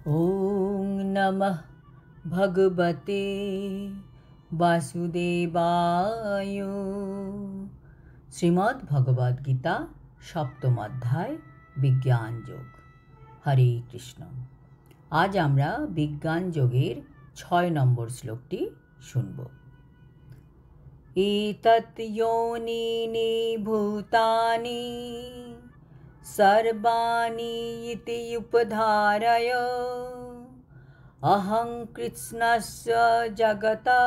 ওং নমঃ ভগবতে বাসুদেবায়। শ্রীমদ্ ভগবদ্ গীতা সপ্তম অধ্যায় বিজ্ঞান যোগ। হরে কৃষ্ণ। আজ আমরা বিজ্ঞান যোগের ৬ নম্বর শ্লোকটি শুনব। এতৎ যোনিনি ভূতানি সর্বাণি ইতি উপধারয় অহং কৃৎস্নস্য জগতা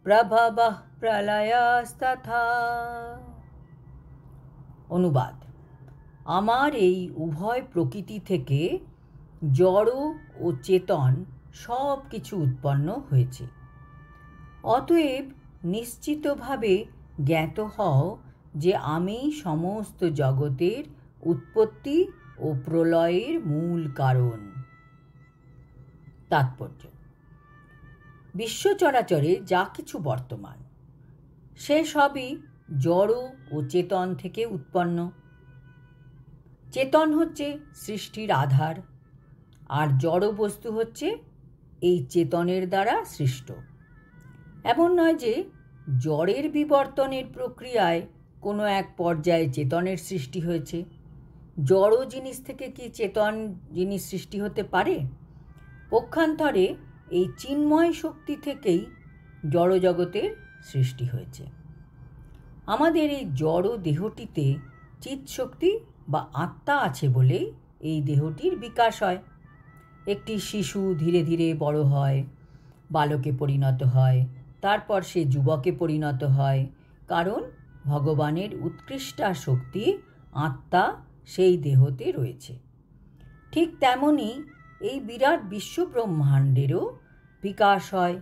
প্রভবঃ প্রলয়স্তথা। অনুবাদ: আমার এই উভয় প্রকৃতি থেকে জড় ও চেতন সব কিছু উৎপন্ন হয়েছে। অতএব নিশ্চিতভাবে জ্ঞাত হও যে আমি সমস্ত জগতের উৎপত্তি ও প্রলয়ের মূল কারণ। তাৎপর্য: বিশ্ব চরাচরে যা কিছু বর্তমান সে সবই জড় ও চেতন থেকে উৎপন্ন। চেতন হচ্ছে সৃষ্টির আধার, আর জড় বস্তু হচ্ছে এই চেতনের দ্বারা সৃষ্ট। এমন নয় যে জড়ের বিবর্তনের প্রক্রিয়ায় কোনো এক পর্যায়ে চেতনের সৃষ্টি হয়েছে। জড় জিনিস থেকে কি চেতন জিনিস সৃষ্টি হতে পারে? পক্ষান্তরে এই চিন্ময় শক্তি থেকেই জড়জগতের সৃষ্টি হয়েছে। আমাদের এই জড় দেহটিতে চিৎশক্তি বা আত্মা আছে বলেই এই দেহটির বিকাশ হয়। একটি শিশু ধীরে ধীরে বড় হয়, বালকে পরিণত হয়, তারপর সে যুবকে পরিণত হয়, কারণ ভগবানের উৎকৃষ্টা শক্তি আত্মা সেই দেহতে রয়েছে। ঠিক তেমনি এই বিরাট বিশ্বব্রহ্মাণ্ডেরও বিকাশ হয়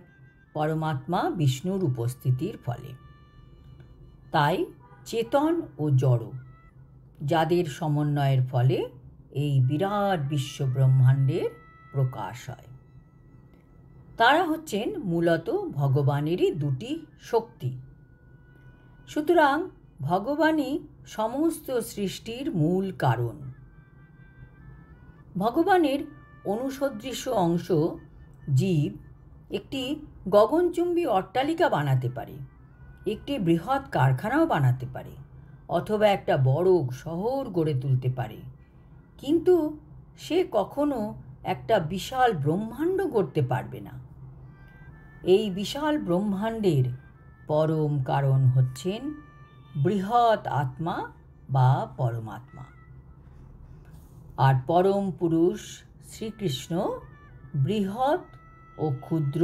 পরমাত্মা বিষ্ণুর উপস্থিতির ফলে। তাই চেতন ও জড় যাদের সমন্বয়ের ফলে এই বিরাট বিশ্বব্রহ্মাণ্ডের প্রকাশ হয়, তারা হচ্ছেন মূলত ভগবানেরই দুটি শক্তি। সুতরাং ভগবানই সমস্ত সৃষ্টির মূল কারণ। ভগবানের অনুসদৃশ্য অংশ জীব একটি গগনচুম্বী অট্টালিকা বানাতে পারে, একটি বৃহৎ কারখানাও বানাতে পারে, অথবা একটা বড় শহর গড়ে তুলতে পারে, কিন্তু সে কখনো একটা বিশাল ব্রহ্মাণ্ড গড়তে পারবে না। এই বিশাল ব্রহ্মাণ্ডের পরম কারণ হচ্ছেন বৃহৎ আত্মা বা পরমাত্মা। আর পরম পুরুষ শ্রীকৃষ্ণ বৃহৎ ও ক্ষুদ্র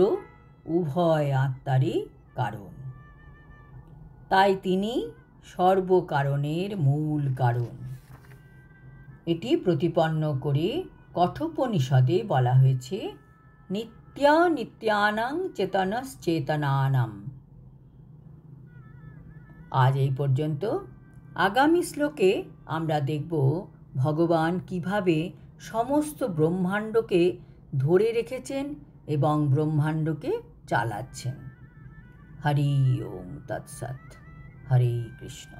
উভয় আত্মারই কারণ। তাই তিনি সর্বকারণের মূল কারণ। এটি প্রতিপন্ন করে কঠোপনিষদে বলা হয়েছে নিত্যানাং চেতনশ্চেতনানাম। আজ এই পর্যন্ত। আগামী শ্লোকে আমরা দেখব ভগবান কিভাবে সমস্ত ব্রহ্মাণ্ডকে ধরে রেখেছেন এবং ব্রহ্মাণ্ডকে চালাচ্ছেন। হরি ওম তৎসৎ। হরে কৃষ্ণ।